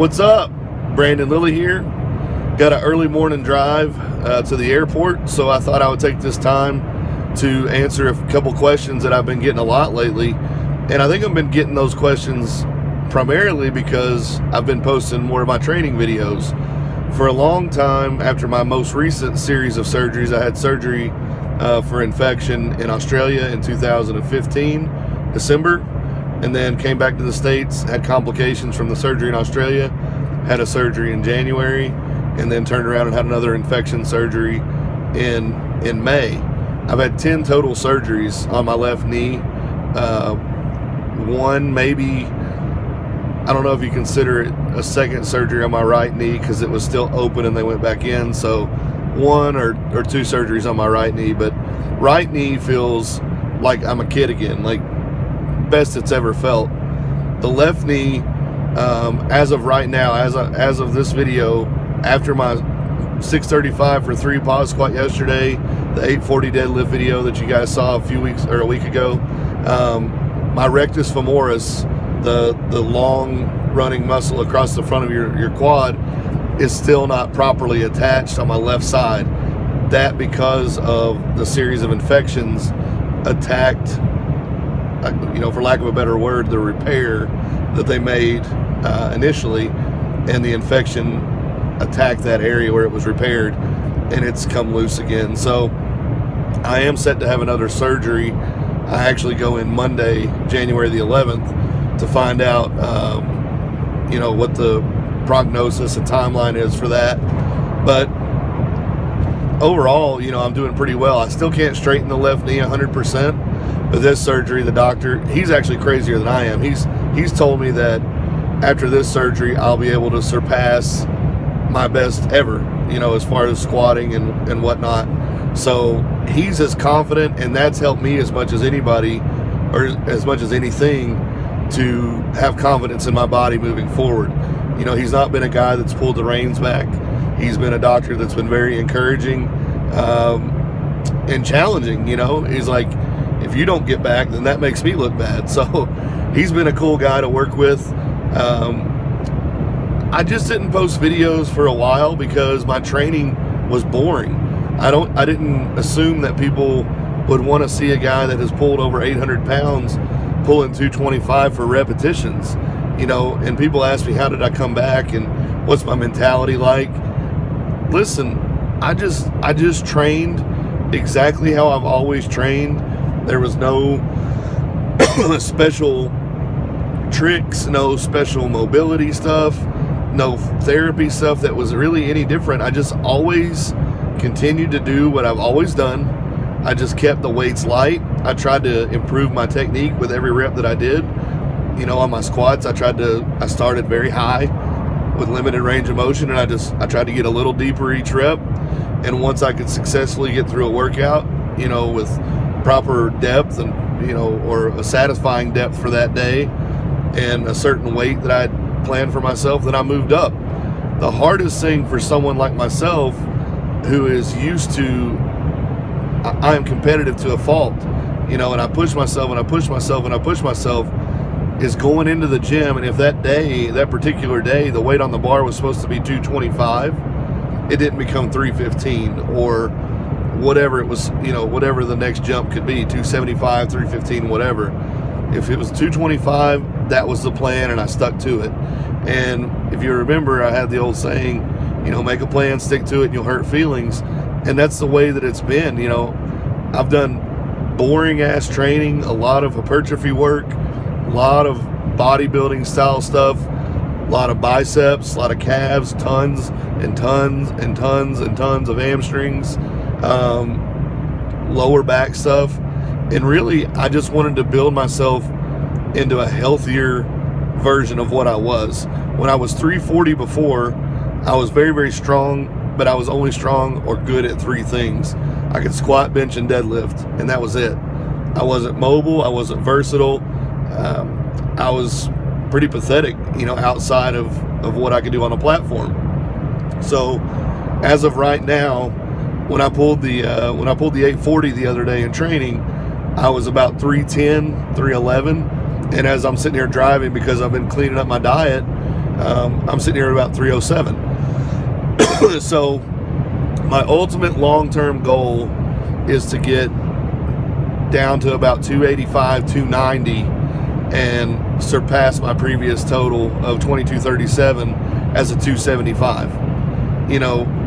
What's up? Brandon Lilly here. Got an early morning drive to the airport, so I thought I would take this time to answer a couple questions that I've been getting a lot lately. And I think I've been getting those questions primarily because I've been posting more of my training videos. For a long time, after my most recent series of surgeries, I had surgery for infection in Australia in 2015, December, and then came back to the States, had complications from the surgery in Australia, had a surgery in January, and then turned around and had another infection surgery in May. I've had 10 total surgeries on my left knee. One, maybe, I don't know if you consider it a second surgery on my right knee because it was still open and they went back in. So one or two surgeries on my right knee, but right knee feels like I'm a kid again, like best it's ever felt. The left knee, as of right now, as of this video, after my 635 for 3 pause squat yesterday, the 840 deadlift video that you guys saw a week ago, my rectus femoris, the long running muscle across the front of your quad, is still not properly attached on my left side. That because of the series of infections attacked, for lack of a better word, the repair that they made initially, and the infection attacked that area where it was repaired, and it's come loose again. So I am set to have another surgery. I actually go in Monday, January the 11th, to find out, what the prognosis and timeline is for that. But overall, I'm doing pretty well. I still can't straighten the left knee 100%, but this surgery, the doctor, he's actually crazier than I am. He's told me that after this surgery, I'll be able to surpass my best ever, as far as squatting and whatnot. So he's as confident, and that's helped me as much as anybody, or as much as anything, to have confidence in my body moving forward. He's not been a guy that's pulled the reins back. He's been a doctor that's been very encouraging and challenging. He's like, if you don't get back, then that makes me look bad. So he's been a cool guy to work with. I just didn't post videos for a while because my training was boring. I didn't assume that people would want to see a guy that has pulled over 800 pounds pulling 225 for repetitions, and people ask me, how did I come back and what's my mentality like? Listen, I just trained exactly how I've always trained. There was no special tricks, no special mobility stuff, no therapy stuff that was really any different. I just always continued to do what I've always done. I just kept the weights light. I tried to improve my technique with every rep that I did. On my squats, I started very high with limited range of motion, and I tried to get a little deeper each rep. And once I could successfully get through a workout, with proper depth and, or a satisfying depth for that day and a certain weight that I'd planned for myself, then I moved up. The hardest thing for someone like myself who is used to, I am competitive to a fault, and I push myself and I push myself and I push myself, is going into the gym, and if that particular day, the weight on the bar was supposed to be 225, it didn't become 315 or whatever it was, whatever the next jump could be, 275, 315, whatever. If it was 225, that was the plan, and I stuck to it. And if you remember, I had the old saying, make a plan, stick to it, and you'll hurt feelings. And that's the way that it's been. I've done boring ass training, a lot of hypertrophy work, a lot of bodybuilding style stuff, a lot of biceps, a lot of calves, tons and tons and tons and tons of hamstrings, lower back stuff. And really, I just wanted to build myself into a healthier version of what I was. When I was 340 before, I was very, very strong, but I was only strong or good at 3 things. I could squat, bench, and deadlift, and that was it. I wasn't mobile, I wasn't versatile. I was pretty pathetic, outside of what I could do on a platform. So as of right now, when I pulled the 840 the other day in training, I was about 310, 311. And as I'm sitting here driving, because I've been cleaning up my diet, I'm sitting here at about 307. So my ultimate long-term goal is to get down to about 285, 290 and surpass my previous total of 2237 as a 275.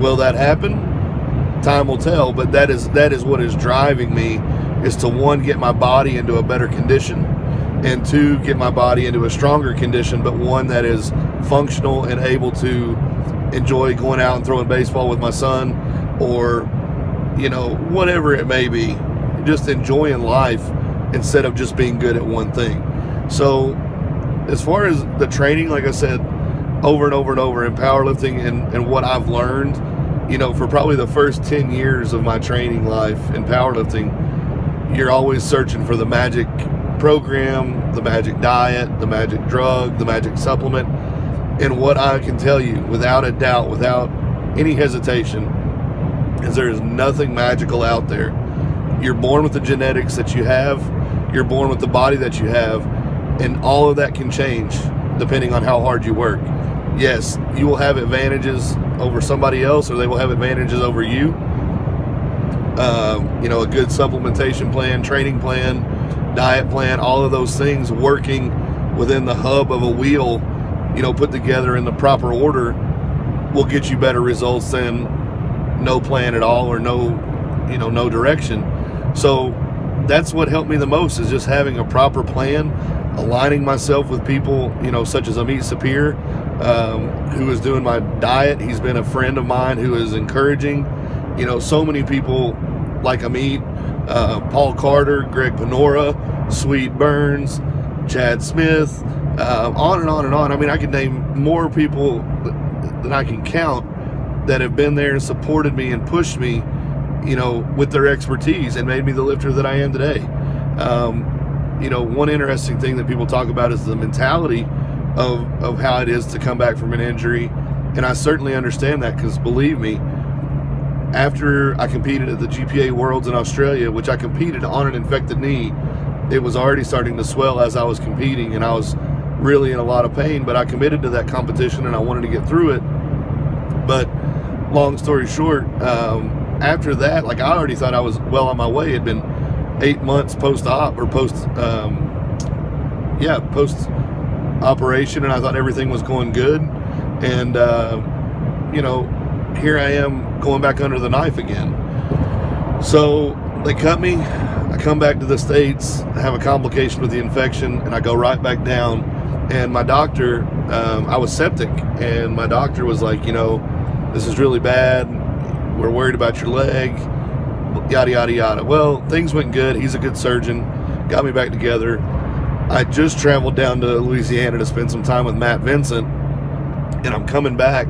Will that happen? Time will tell, but that is what is driving me, is to, one, get my body into a better condition, and two, get my body into a stronger condition, but one that is functional and able to enjoy going out and throwing baseball with my son, or whatever it may be, just enjoying life instead of just being good at one thing. So as far as the training, like I said, over and over and over in powerlifting, and what I've learned, for probably the first 10 years of my training life in powerlifting, you're always searching for the magic program, the magic diet, the magic drug, the magic supplement. And what I can tell you without a doubt, without any hesitation, is there is nothing magical out there. You're born with the genetics that you have, you're born with the body that you have, and all of that can change depending on how hard you work. Yes, you will have advantages over somebody else, or they will have advantages over you. A good supplementation plan, training plan, diet plan, all of those things working within the hub of a wheel, put together in the proper order, will get you better results than no plan at all, or no direction. So that's what helped me the most, is just having a proper plan, aligning myself with people, such as Amit Sapir, who is doing my diet. He's been a friend of mine who is encouraging, so many people like Amit, Paul Carter, Greg Panora, Sweet Burns, Chad Smith, on and on and on. I mean, I could name more people than I can count that have been there and supported me and pushed me, with their expertise, and made me the lifter that I am today. One interesting thing that people talk about is the mentality of how it is to come back from an injury. And I certainly understand that, because believe me, after I competed at the GPA Worlds in Australia, which I competed on an infected knee, it was already starting to swell as I was competing, and I was really in a lot of pain, but I committed to that competition and I wanted to get through it. But long story short, after that, I already thought I was well on my way. It had been 8 months post-op, or post-operation, and I thought everything was going good. And, here I am going back under the knife again. So they cut me. I come back to the States, have a complication with the infection, and I go right back down. And my doctor, I was septic, and my doctor was like, this is really bad. We're worried about your leg, yada, yada, yada. Well, things went good. He's a good surgeon, got me back together. I just traveled down to Louisiana to spend some time with Matt Vincent, and I'm coming back,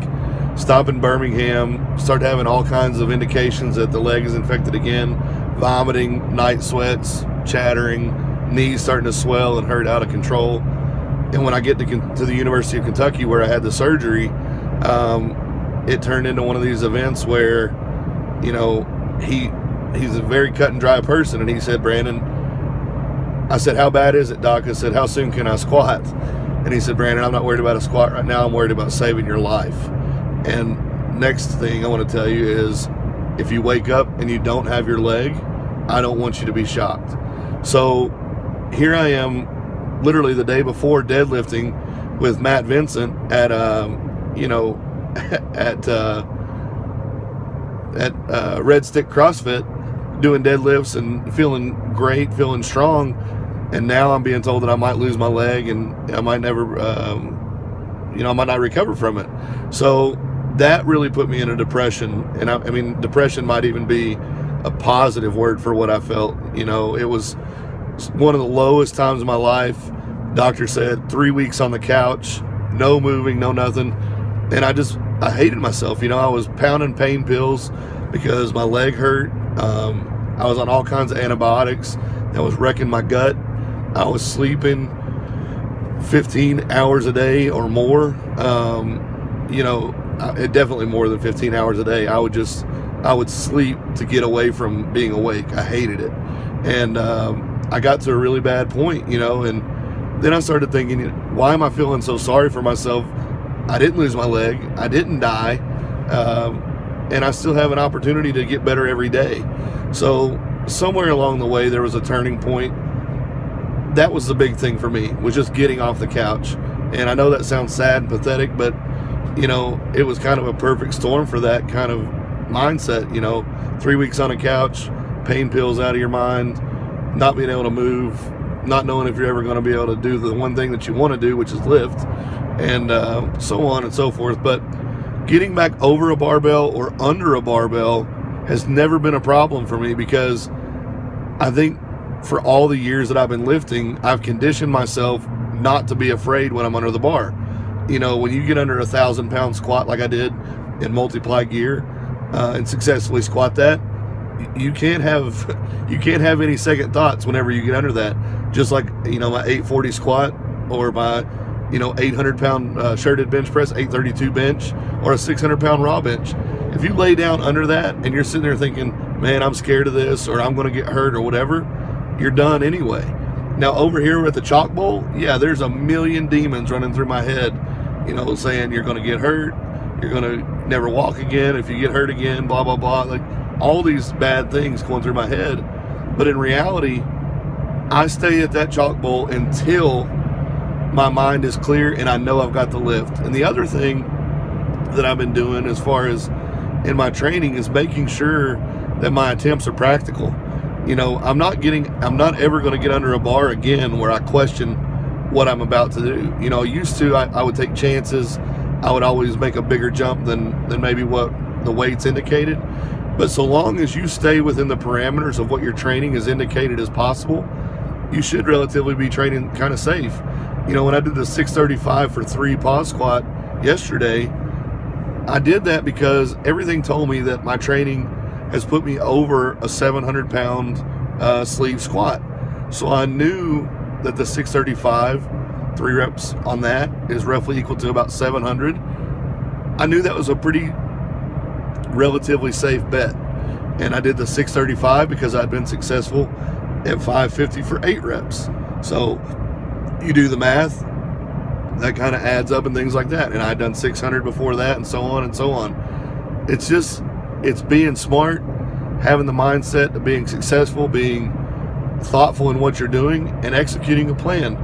stop in Birmingham, start having all kinds of indications that the leg is infected again, vomiting, night sweats, chattering, knees starting to swell and hurt out of control. And when I get to the University of Kentucky, where I had the surgery, it turned into one of these events where, he's a very cut and dry person. And he said, Brandon, I said, how bad is it, doc? I said, how soon can I squat? And he said, Brandon, I'm not worried about a squat right now. I'm worried about saving your life. And next thing I want to tell you is, if you wake up and you don't have your leg, I don't want you to be shocked. So here I am, literally the day before, deadlifting with Matt Vincent at Red Stick CrossFit, doing deadlifts and feeling great, feeling strong. And now I'm being told that I might lose my leg, and I might never, I might not recover from it. So that really put me in a depression. And I mean, depression might even be a positive word for what I felt. It was one of the lowest times of my life. Doctor said 3 weeks on the couch, no moving, no nothing. And I hated myself. I was pounding pain pills because my leg hurt. I was on all kinds of antibiotics that was wrecking my gut. I was sleeping 15 hours a day or more. Definitely more than 15 hours a day. I would sleep to get away from being awake. I hated it. And I got to a really bad point, and then I started thinking, why am I feeling so sorry for myself I didn't lose my leg. I didn't die. And I still have an opportunity to get better every day. So somewhere along the way, there was a turning point. That was the big thing for me, was just getting off the couch. And I know that sounds sad and pathetic, but, you know, it was kind of a perfect storm for that kind of mindset. You know, 3 weeks on a couch, pain pills out of your mind, not being able to move, not knowing if you're ever going to be able to do the one thing that you want to do, which is lift, and so on and so forth. But getting back over a barbell or under a barbell has never been a problem for me, because I think for all the years that I've been lifting, I've conditioned myself not to be afraid when I'm under the bar. You know, when you get under 1,000-pound squat like I did in multiply gear and successfully squat that, you can't have any second thoughts whenever you get under that. Just like, you know, my 840 squat or my, you know, 800-pound shirted bench press, 832 bench, or a 600-pound raw bench. If you lay down under that and you're sitting there thinking, man, I'm scared of this, or I'm going to get hurt or whatever, you're done anyway. Now over here at the chalk bowl, yeah, there's a million demons running through my head, you know, saying you're going to get hurt, you're going to never walk again, if you get hurt again, blah, blah, blah. Like all these bad things going through my head. But in reality, I stay at that chalk bowl until my mind is clear and I know I've got the lift. And the other thing that I've been doing as far as in my training is making sure that my attempts are practical. You know, I'm not ever going to get under a bar again where I question what I'm about to do. You know, used to, I would take chances. I would always make a bigger jump than maybe what the weights indicated. But so long as you stay within the parameters of what your training is indicated as possible, you should relatively be training kind of safe. You know, when I did the 635 for 3 pause squat yesterday, I did that because everything told me that my training has put me over a 700-pound sleeve squat. So I knew that the 635, 3 reps on that is roughly equal to about 700. I knew that was a pretty relatively safe bet. And I did the 635 because I'd been successful at 550 for 8 reps. So you do the math, that kind of adds up and things like that. And I'd done 600 before that, and so on and so on. It's being smart, having the mindset of being successful, being thoughtful in what you're doing, and executing a plan.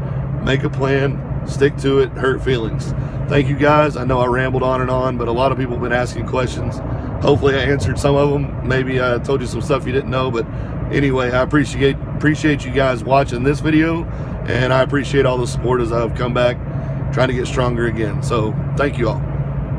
Make a plan, stick to it, hurt feelings. Thank you guys. I know I rambled on and on, but a lot of people have been asking questions. Hopefully I answered some of them. Maybe I told you some stuff you didn't know, but anyway, I appreciate you guys watching this video, and I appreciate all the support as I've come back trying to get stronger again. So thank you all.